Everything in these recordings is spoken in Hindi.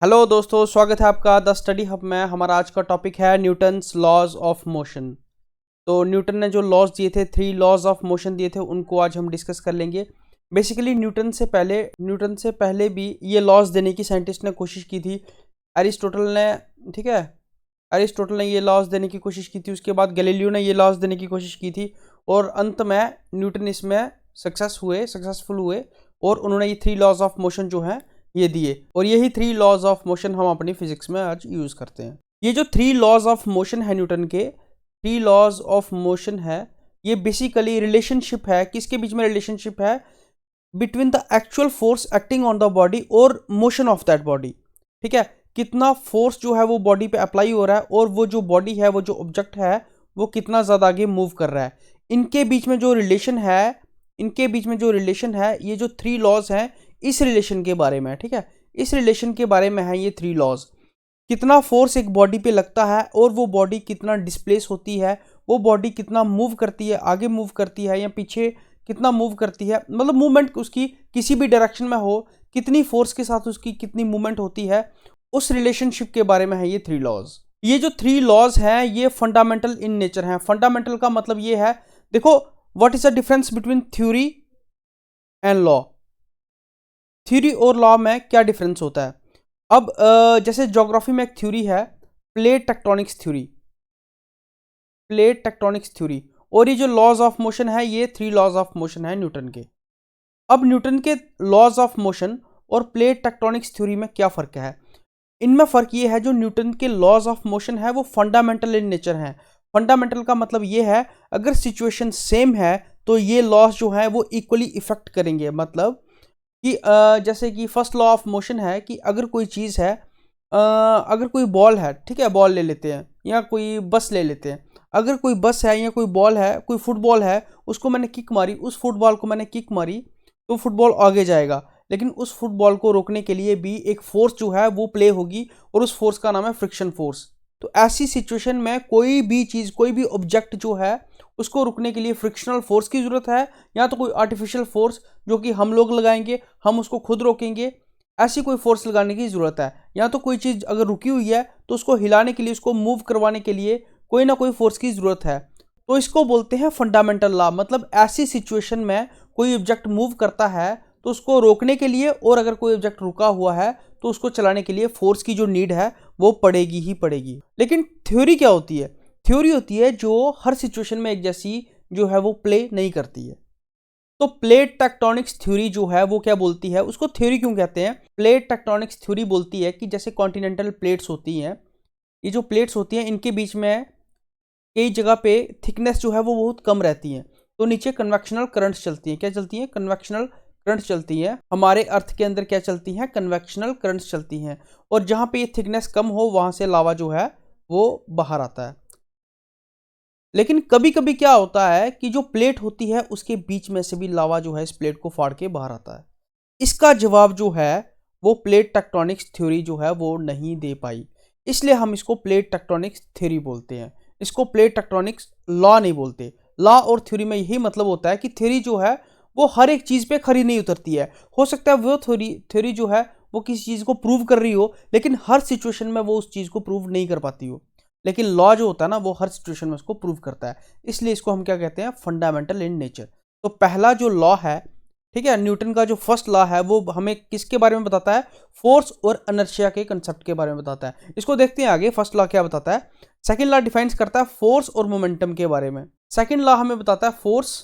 हेलो दोस्तों, स्वागत है आपका द स्टडी हब में। हमारा आज का टॉपिक है न्यूटन्स लॉज ऑफ मोशन। तो न्यूटन ने जो लॉज दिए थे, 3 लॉज ऑफ मोशन दिए थे, उनको आज हम डिस्कस कर लेंगे। बेसिकली न्यूटन से पहले भी ये लॉज देने की साइंटिस्ट ने कोशिश की थी। एरिस्टोटल ने, ठीक है, एरिस्टोटल ने ये लॉज देने की कोशिश की थी। उसके बाद गैलीलियो ने ये लॉज देने की कोशिश की थी और अंत में न्यूटन इसमें सक्सेसफुल हुए और उन्होंने ये 3 लॉज ऑफ मोशन जो है ये दिए। और यही 3 लॉज ऑफ मोशन हम अपनी फिजिक्स में आज यूज करते हैं। ये जो 3 लॉज ऑफ मोशन है, न्यूटन के 3 लॉज ऑफ मोशन है, ये बेसिकली रिलेशनशिप है। किसके बीच में रिलेशनशिप है? Between the actual force acting on the body और मोशन ऑफ दैट बॉडी। ठीक है, कितना फोर्स जो है वो बॉडी पे अप्लाई हो रहा है और वो जो बॉडी है, वो जो ऑब्जेक्ट है, वो कितना ज़्यादा आगे मूव कर रहा है। इनके बीच में जो रिलेशन है, ये जो 3 लॉज हैं, इस रिलेशन के बारे में, ठीक है, इस रिलेशन के बारे में है ये 3 लॉज। कितना फोर्स एक बॉडी पे लगता है और वो बॉडी कितना डिस्प्लेस होती है, वो बॉडी कितना मूव करती है, आगे मूव करती है या पीछे कितना मूव करती है, मतलब मूवमेंट उसकी किसी भी डायरेक्शन में हो, कितनी फोर्स के साथ उसकी कितनी मूवमेंट होती है, उस रिलेशनशिप के बारे में है ये 3 लॉज। ये जो 3 लॉज हैं ये फंडामेंटल इन नेचर हैं। फंडामेंटल का मतलब ये है, देखो, what is the difference between theory and law. Theory और लॉ में क्या डिफरेंस होता है? अब जैसे ज्योग्राफी में एक थ्योरी है, प्लेट टेक्टोनिक्स थ्योरी, और ये जो लॉज ऑफ मोशन है, ये 3 लॉज ऑफ मोशन है न्यूटन के। अब न्यूटन के लॉज ऑफ मोशन और प्लेट टेक्टोनिक्स थ्योरी में क्या फ़र्क है? इनमें फ़र्क ये है, जो न्यूटन के लॉज ऑफ मोशन है वो फंडामेंटल इन नेचर हैं। फंडामेंटल का मतलब ये है, अगर सिचुएशन सेम है तो ये लॉज जो है वो इक्वली इफेक्ट करेंगे। मतलब कि जैसे कि फर्स्ट लॉ ऑफ मोशन है कि अगर कोई चीज़ है, अगर कोई बॉल है, ठीक है, बॉल ले लेते हैं, या कोई बस ले लेते हैं। अगर कोई बस है या कोई बॉल है, कोई फुटबॉल है, उसको मैंने किक मारी, उस फुटबॉल को मैंने किक मारी, तो फुटबॉल आगे जाएगा। लेकिन उस फुटबॉल को रोकने के लिए भी एक फोर्स जो है वो प्ले होगी और उस फोर्स का नाम है फ्रिक्शन फोर्स। तो ऐसी सिचुएशन में कोई भी चीज़, कोई भी ऑब्जेक्ट जो है, उसको रुकने के लिए फ्रिक्शनल फोर्स की ज़रूरत है, या तो कोई आर्टिफिशियल फोर्स जो कि हम लोग लगाएंगे, हम उसको खुद रोकेंगे, ऐसी कोई फोर्स लगाने की ज़रूरत है। या तो कोई चीज़ अगर रुकी हुई है तो उसको हिलाने के लिए, उसको मूव करवाने के लिए कोई ना कोई फोर्स की ज़रूरत है। तो इसको बोलते हैं फंडामेंटल लॉ। मतलब ऐसी सिचुएशन में कोई ऑब्जेक्ट मूव करता है तो उसको रोकने के लिए, और अगर कोई ऑब्जेक्ट रुका हुआ है तो उसको चलाने के लिए फोर्स की जो नीड है वो पड़ेगी ही पड़ेगी। लेकिन थ्योरी क्या होती है? थ्योरी होती है जो हर सिचुएशन में एक जैसी जो है वो प्ले नहीं करती है। तो प्लेट टेक्टोनिक्स थ्योरी जो है वो क्या बोलती है, उसको थ्योरी क्यों कहते हैं? प्लेट टेक्टोनिक्स थ्योरी बोलती है कि जैसे कॉन्टिनेंटल प्लेट्स होती हैं, ये जो प्लेट्स होती हैं, इनके बीच में कई जगह पे थिकनेस जो है वो बहुत कम रहती है, तो नीचे कन्वेक्शनल करंट्स चलती हैं। क्या चलती हैं? कन्वेक्शनल करंट्स चलती हैं। हमारे अर्थ के अंदर क्या चलती हैं? कन्वेक्शनल करंट्स चलती हैं। और जहाँ पे ये थिकनेस कम हो, वहाँ से लावा जो है वो बाहर आता है। लेकिन कभी कभी क्या होता है कि जो प्लेट होती है उसके बीच में से भी लावा जो है इस प्लेट को फाड़ के बाहर आता है। इसका जवाब जो है वो प्लेट टेक्टोनिक्स थ्योरी जो है वो नहीं दे पाई, इसलिए हम इसको प्लेट टेक्टोनिक्स थ्योरी बोलते हैं। इसको प्लेट टेक्टोनिक्स लॉ नहीं बोलते। लॉ और थ्योरी में यही मतलब होता है कि थ्योरी जो है वो हर एक चीज़ पे खरी नहीं उतरती है। हो सकता है वो थ्योरी जो है वो किसी चीज़ को प्रूव कर रही हो, लेकिन हर सिचुएशन में वो उस चीज़ को प्रूव नहीं कर पाती हो। लेकिन लॉ जो होता है ना, वो हर सिचुएशन में उसको प्रूव करता है। इसलिए इसको हम क्या कहते हैं? Fundamental in nature. तो पहला जो लॉ है, ठीक है, न्यूटन का जो फर्स्ट लॉ है, वो हमें किसके बारे में बताता है? फोर्स और इनर्शिया के कंसेप्ट के बारे में बताता है। इसको देखते हैं आगे, फर्स्ट लॉ क्या बताता है। सेकंड लॉ डिफाइंस करता है फोर्स और मोमेंटम के बारे में। सेकंड लॉ हमें बताता है फोर्स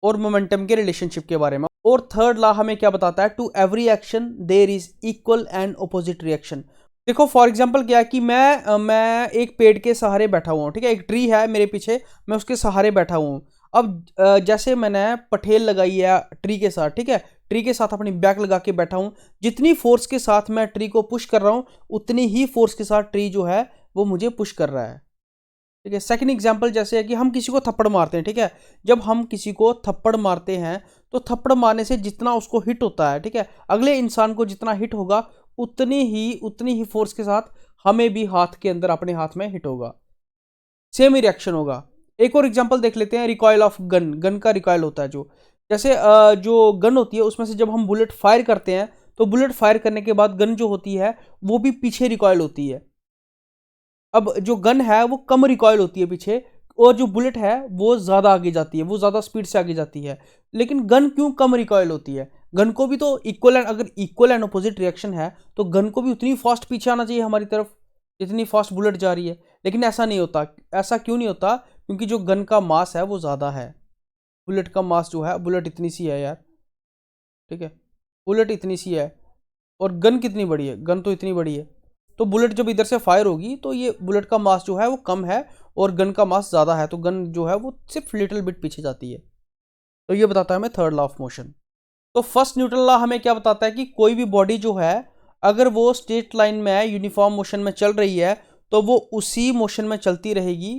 और मोमेंटम के रिलेशनशिप के बारे में। और थर्ड लॉ हमें क्या बताता है? To every action there is equal and opposite reaction. देखो, फॉर एग्जांपल क्या है कि मैं एक पेड़ के सहारे बैठा हुआ हूँ, ठीक है, एक ट्री है मेरे पीछे, मैं उसके सहारे बैठा हुआ हूँ। अब जैसे मैंने पटेल लगाई है ट्री के साथ, ठीक है, ट्री के साथ अपनी बैक लगा के बैठा हूँ, जितनी फोर्स के साथ मैं ट्री को पुश कर रहा हूँ, उतनी ही फोर्स के साथ ट्री जो है वो मुझे पुश कर रहा है। ठीक है। सेकंड एग्जांपल जैसे है कि हम किसी को थप्पड़ मारते हैं, ठीक है, जब हम किसी को थप्पड़ मारते हैं तो थप्पड़ मारने से जितना उसको हिट होता है, ठीक है, अगले इंसान को जितना हिट होगा उतनी ही फोर्स के साथ हमें भी हाथ के अंदर, अपने हाथ में हिट होगा, सेम ही रिएक्शन होगा। एक और एग्जांपल देख लेते हैं, रिकॉयल ऑफ गन। गन का रिकॉयल होता है जो, जैसे जो गन होती है उसमें से जब हम बुलेट फायर करते हैं तो बुलेट फायर करने के बाद गन जो होती है वो भी पीछे रिकॉयल होती है। अब जो गन है वो कम रिकॉयल होती है पीछे, और जो बुलेट है वो ज़्यादा आगे जाती है, वो ज़्यादा स्पीड से आगे जाती है। लेकिन गन क्यों कम रिकॉयल होती है? गन को भी तो इक्वल एंड, अगर इक्वल एंड अपोजिट रिएक्शन है तो गन को भी उतनी फास्ट पीछे आना चाहिए हमारी तरफ जितनी फास्ट बुलेट जा रही है। लेकिन ऐसा नहीं होता। ऐसा क्यों नहीं होता? क्योंकि जो गन का मास है वो ज़्यादा है। बुलेट का मास जो है, बुलेट इतनी सी है यार, ठीक है, बुलेट इतनी सी है, और गन कितनी बड़ी है? गन तो इतनी बड़ी है। तो बुलेट जब इधर से फायर होगी तो ये बुलेट का मास जो है वो कम है और गन का मास ज़्यादा है, तो गन जो है वो सिर्फ लिटिल बिट पीछे जाती है। तो ये बताता है हमें थर्ड लॉ ऑफ मोशन। तो फर्स्ट न्यूटन लॉ हमें क्या बताता है कि कोई भी बॉडी जो है अगर वो स्ट्रेट लाइन में यूनिफॉर्म मोशन में चल रही है तो वो उसी मोशन में चलती रहेगी,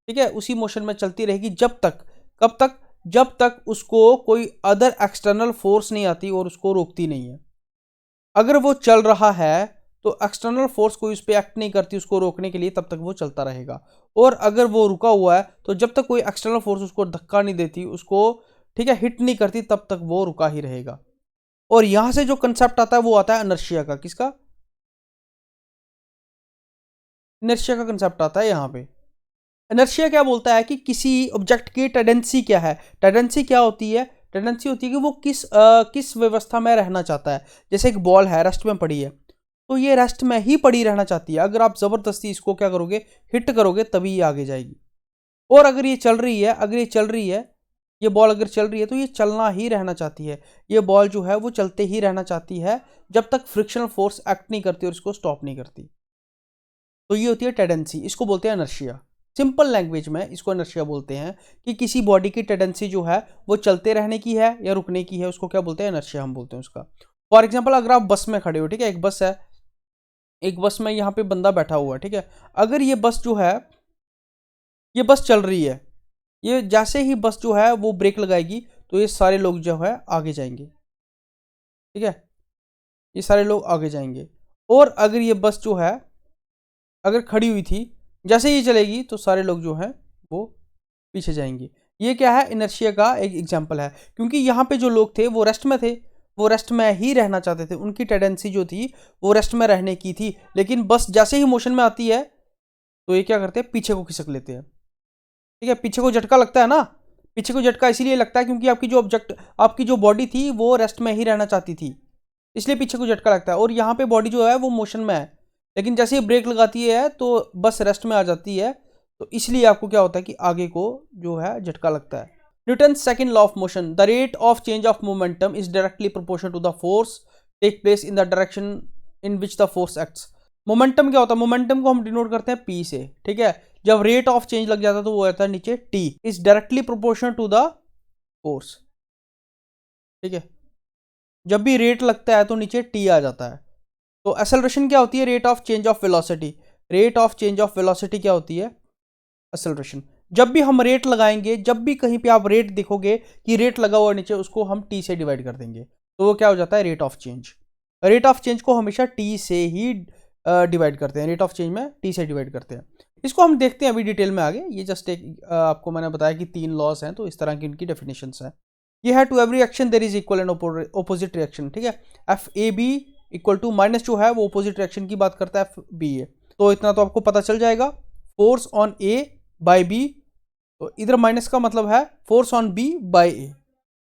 ठीक है, उसी मोशन में चलती रहेगी जब तक, कब तक? जब तक उसको कोई अदर एक्सटर्नल फोर्स नहीं आती और उसको रोकती नहीं है। अगर वो चल रहा है तो एक्सटर्नल फोर्स कोई उस पर एक्ट नहीं करती उसको रोकने के लिए, तब तक वो चलता रहेगा। और अगर वो रुका हुआ है तो जब तक कोई एक्सटर्नल फोर्स उसको धक्का नहीं देती, उसको, ठीक है, हिट नहीं करती, तब तक वो रुका ही रहेगा। और यहां से जो कंसेप्ट आता है वो आता है इनर्शिया का। किसका? इनर्शिया का कंसेप्ट आता है यहां पे। इनर्शिया क्या बोलता है कि किसी ऑब्जेक्ट की टेंडेंसी क्या है। टेंडेंसी क्या होती है? टेंडेंसी होती है कि वो किस व्यवस्था में रहना चाहता है। जैसे एक बॉल है, रेस्ट में पड़ी है, तो ये रेस्ट में ही पड़ी रहना चाहती है। अगर आप जबरदस्ती इसको क्या करोगे, हिट करोगे, तभी ये आगे जाएगी। और अगर ये चल रही है, अगर ये चल रही है, ये बॉल अगर चल रही है तो ये चलना ही रहना चाहती है। ये बॉल जो है वो चलते ही रहना चाहती है जब तक फ्रिक्शनल फोर्स एक्ट नहीं करती और इसको स्टॉप नहीं करती। तो ये होती है टेंडेंसी, इसको बोलते हैं इनर्शिया। सिंपल लैंग्वेज में इसको इनर्शिया बोलते हैं कि किसी बॉडी की टेंडेंसी जो है वो चलते रहने की है या रुकने की है, उसको क्या बोलते हैं? इनर्शिया हम बोलते हैं उसका। फॉर एग्जाम्पल, अगर आप बस में खड़े हो, ठीक है, एक बस है, एक बस में यहाँ पे बंदा बैठा हुआ है, ठीक है, अगर ये बस जो है, ये बस चल रही है, ये जैसे ही बस जो है वो ब्रेक लगाएगी तो ये सारे लोग जो है आगे जाएंगे, ठीक है, ये सारे लोग आगे जाएंगे। और अगर ये बस जो है अगर खड़ी हुई थी, जैसे ही चलेगी तो सारे लोग जो है वो पीछे जाएंगे। ये क्या है? इनर्शिया का एक एग्जाम्पल है। क्योंकि यहाँ पे जो लोग थे वो रेस्ट में थे, वो रेस्ट में ही रहना चाहते थे, उनकी टेंडेंसी जो थी वो रेस्ट में रहने की थी। लेकिन बस जैसे ही मोशन में आती है तो ये क्या करते हैं? पीछे को खिसक लेते हैं, ठीक है। पीछे को झटका लगता है ना, पीछे को झटका इसीलिए लगता है क्योंकि आपकी जो बॉडी थी वो रेस्ट में ही रहना चाहती थी, इसलिए पीछे को झटका लगता है। और यहाँ पे बॉडी जो है वो मोशन में है, लेकिन जैसे ही ब्रेक लगाती है तो बस रेस्ट में आ जाती है, तो इसलिए आपको क्या होता है कि आगे को जो है झटका लगता है। Newton second law of motion, the rate of change of momentum is directly proportional to the force take place in the direction in which the force acts. Momentum क्या होता है? मोमेंटम को हम डिनोट करते हैं P से, ठीक है। जब रेट ऑफ चेंज लग जाता है तो वो आता है नीचे T, is directly proportional to the force, ठीक है। जब भी रेट लगता है तो नीचे T आ जाता है। तो एक्सेलरेशन क्या होती है? Rate of change of velocity. Rate of change of velocity क्या होती है? एक्सेलरेशन। जब भी हम रेट लगाएंगे, जब भी कहीं पे आप रेट देखोगे कि रेट लगा हुआ नीचे, उसको हम T से डिवाइड कर देंगे, तो वो क्या हो जाता है? Rate of change. Rate of change को हमेशा T से ही डिवाइड करते हैं, रेट ऑफ चेंज में T से डिवाइड करते हैं। इसको हम देखते हैं अभी डिटेल में आगे। ये जस्ट एक आपको मैंने बताया कि 3 लॉस हैं, तो इस तरह की इनकी डेफिनेशंस हैं। ये है to every action there is equal and opposite reaction, ठीक है। F A B equal to minus जो है वो ऑपोजिट रिएक्शन की बात करता है, एफ बी ए। तो इतना तो आपको पता चल जाएगा। Force on A by B, तो इधर माइनस का मतलब है force on B by A.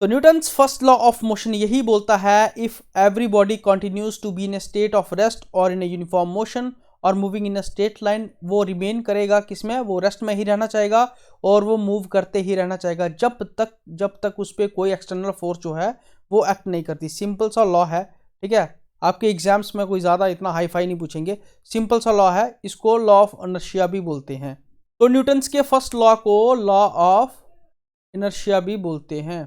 तो Newton's first law of motion यही बोलता है, if every body continues to be in a state of rest और इन ए यूनिफॉर्म मोशन और moving in a straight line, वो रिमेन करेगा किसमें? वो रेस्ट में ही रहना चाहेगा और वो मूव करते ही रहना चाहेगा जब तक उस पर कोई एक्सटर्नल फोर्स जो है वो एक्ट नहीं करती। सिंपल सा लॉ है, ठीक है। आपके एग्जाम्स में कोई ज़्यादा इतना हाई फाई नहीं पूछेंगे, सिंपल सा लॉ है। इसको लॉ ऑफ इनर्शिया भी बोलते हैं। तो न्यूटन्स के फर्स्ट लॉ को लॉ ऑफ इनर्शिया भी बोलते हैं।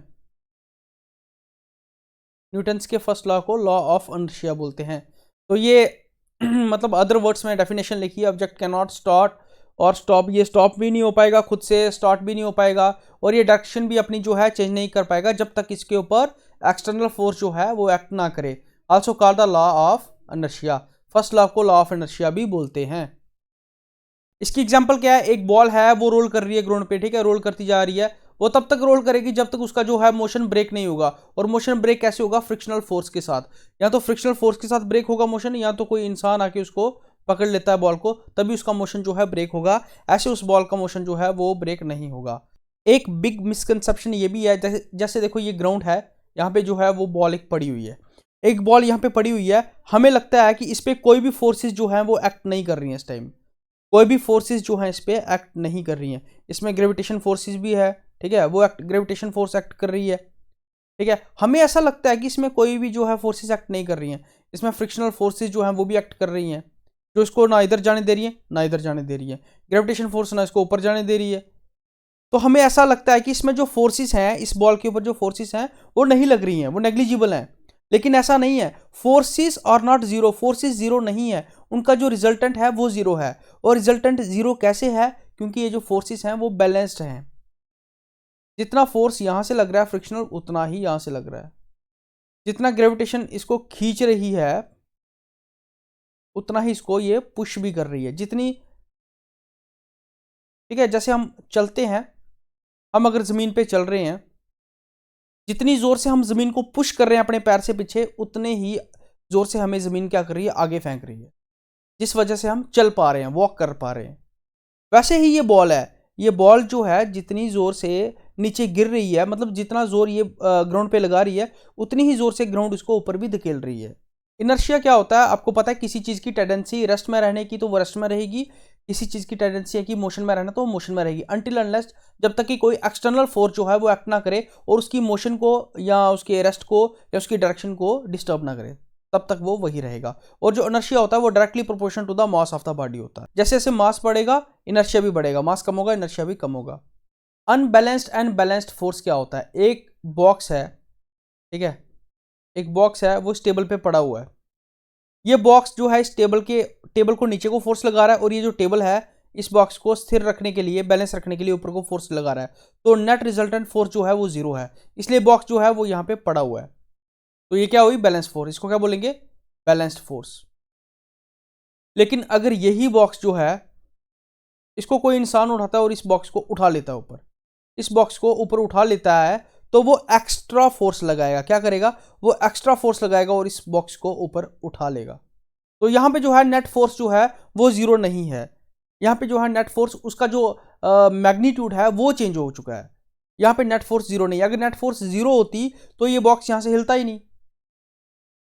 न्यूटन्स के फर्स्ट लॉ को लॉ ऑफ इनर्शिया बोलते हैं। तो ये मतलब अदर वर्ड्स में डेफिनेशन लिखी है, ऑब्जेक्ट कैन नॉट स्टार्ट और स्टॉप। ये स्टॉप भी नहीं हो पाएगा, खुद से स्टार्ट भी नहीं हो पाएगा, और ये डायरेक्शन भी अपनी जो है चेंज नहीं कर पाएगा जब तक इसके ऊपर एक्सटर्नल फोर्स जो है वो एक्ट ना करे। Also called the law of inertia. First law को लॉ ऑफ इनर्शिया भी बोलते हैं। इसकी एग्जांपल क्या है? एक बॉल है, वो रोल कर रही है ग्राउंड पे, ठीक है, रोल करती जा रही है, वो तब तक रोल करेगी जब तक उसका जो है मोशन ब्रेक नहीं होगा। और मोशन ब्रेक कैसे होगा? फ्रिक्शनल फोर्स के साथ। या तो फ्रिक्शनल फोर्स के साथ ब्रेक होगा मोशन, या तो कोई इंसान आके उसको पकड़ लेता है बॉल को, तभी उसका मोशन जो है ब्रेक होगा। ऐसे उस बॉल का मोशन जो है वो ब्रेक नहीं होगा। एक बिग मिसकंसेप्शन ये भी है, जैसे देखो ये ग्राउंड है, यहाँ पे जो है वो बॉल एक पड़ी हुई है, एक बॉल यहाँ पे पड़ी हुई है। हमें लगता है कि इस पे कोई भी फोर्सेस जो है वो एक्ट नहीं कर रही हैं इस टाइम, कोई भी फोर्सेस जो है इस पे एक्ट नहीं कर रही हैं। इसमें ग्रेविटेशन फोर्सेस भी है, ठीक है, वो ग्रेविटेशन फोर्स एक्ट कर रही है, ठीक है। हमें ऐसा लगता है कि इसमें कोई भी जो है फोर्सेस एक्ट नहीं कर रही हैं, इसमें फ्रिक्शनल फोर्सेस जो हैं वो भी एक्ट कर रही हैं, जो इसको ना इधर जाने दे रही है ना इधर जाने दे रही है। ग्रेविटेशन फोर्स ना इसको ऊपर जाने दे रही है। तो हमें ऐसा लगता है कि इसमें जो फोर्सेस हैं, इस बॉल के ऊपर जो फोर्सेस हैं वो नहीं लग रही हैं, वो नेग्लिजिबल हैं। लेकिन ऐसा नहीं है, forces are not zero, forces zero नहीं है, उनका जो रिजल्टेंट है वो जीरो है। और रिजल्टेंट जीरो कैसे है? क्योंकि ये जो फोर्सेस हैं वो बैलेंस्ड हैं। जितना फोर्स यहां से लग रहा है फ्रिक्शनल, उतना ही यहां से लग रहा है। जितना ग्रेविटेशन इसको खींच रही है उतना ही इसको ये पुश भी कर रही है। जितनी, ठीक है, जैसे हम चलते हैं, हम अगर जमीन पे चल रहे हैं, जितनी जोर से हम जमीन को पुश कर रहे हैं अपने पैर से पीछे, उतने ही जोर से हमें जमीन क्या कर रही है? आगे फेंक रही है, जिस वजह से हम चल पा रहे हैं, वॉक कर पा रहे हैं। वैसे ही ये बॉल है, ये बॉल जो है जितनी जोर से नीचे गिर रही है, मतलब जितना जोर ये ग्राउंड पे लगा रही है, उतनी ही जोर से ग्राउंड उसको ऊपर भी धकेल रही है। इनर्शिया क्या होता है आपको पता है? किसी चीज की टेंडेंसी रेस्ट में रहने की तो वो रेस्ट में रहेगी, किसी चीज की टेंडेंसी है कि मोशन में रहना तो वो मोशन में रहेगी, अनटिल अनलेस जब तक कि कोई एक्सटर्नल फोर्स जो है वो एक्ट ना करे और उसकी मोशन को या उसके रेस्ट को या उसकी डायरेक्शन को डिस्टर्ब ना करे, तब तक वो वही रहेगा। और जो इनर्शिया होता है वो directly proportional to the mass of the body होता है। जैसे जैसे मास बढ़ेगा इनर्शिया भी बढ़ेगा, मास कम होगा इनर्शिया भी कम होगा। अनबैलेंस्ड एंड बैलेंस्ड फोर्स क्या होता है? एक बॉक्स है, ठीक है, एक बॉक्स है, वो स्टेबल पे पड़ा हुआ है। ये बॉक्स जो है इस टेबल को नीचे को फोर्स लगा रहा है, और ये जो टेबल है इस बॉक्स को स्थिर रखने के लिए, बैलेंस रखने के लिए ऊपर को फोर्स लगा रहा है। तो नेट रिजल्टेंट फोर्स जो है वो जीरो है, इसलिए बॉक्स जो है वो यहाँ पे पड़ा हुआ है। तो ये क्या हुई? Balance force. इसको क्या बोलेंगे? Balanced force. लेकिन अगर यही बॉक्स जो है, इसको कोई इंसान उठाता है और इस बॉक्स को उठा लेता है ऊपर, इस बॉक्स को ऊपर उठा लेता है, तो वो एक्स्ट्रा फोर्स लगाएगा। क्या करेगा? वो एक्स्ट्रा फोर्स लगाएगा और इस बॉक्स को ऊपर उठा लेगा। तो यहाँ पे जो है नेट फोर्स जो है वो जीरो नहीं है। यहाँ पे जो है नेट फोर्स, उसका जो मैग्नीट्यूड है वो चेंज हो चुका है। यहाँ पे नेट फोर्स जीरो नहीं है। अगर नेट फोर्स जीरो होती तो ये बॉक्स यहाँ से हिलता ही नहीं।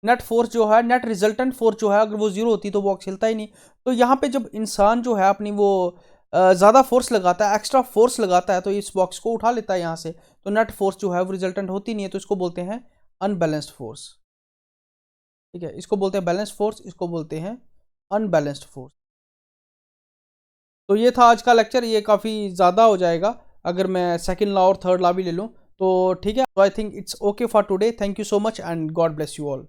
नेट फोर्स जो है, नेट रिजल्टेंट फोर्स जो है, अगर वो जीरो होती तो बॉक्स हिलता ही नहीं। तो यहाँ पे जब इंसान जो है अपनी वो ज़्यादा फोर्स लगाता है, एक्स्ट्रा फोर्स लगाता है, तो इस बॉक्स को उठा लेता है यहाँ से, तो नेट फोर्स जो है वो रिजल्टेंट होती नहीं है। तो इसको बोलते हैं अनबैलेंस्ड फोर्स, ठीक है, इसको बोलते हैं बैलेंस्ड फोर्स, इसको बोलते हैं अनबैलेंस्ड फोर्स। तो ये था आज का लेक्चर, ये काफ़ी ज़्यादा हो जाएगा अगर मैं सेकंड लॉ और थर्ड लॉ भी ले लूँ तो, ठीक है। तो I think it's okay for today. Thank you so much and God bless you all.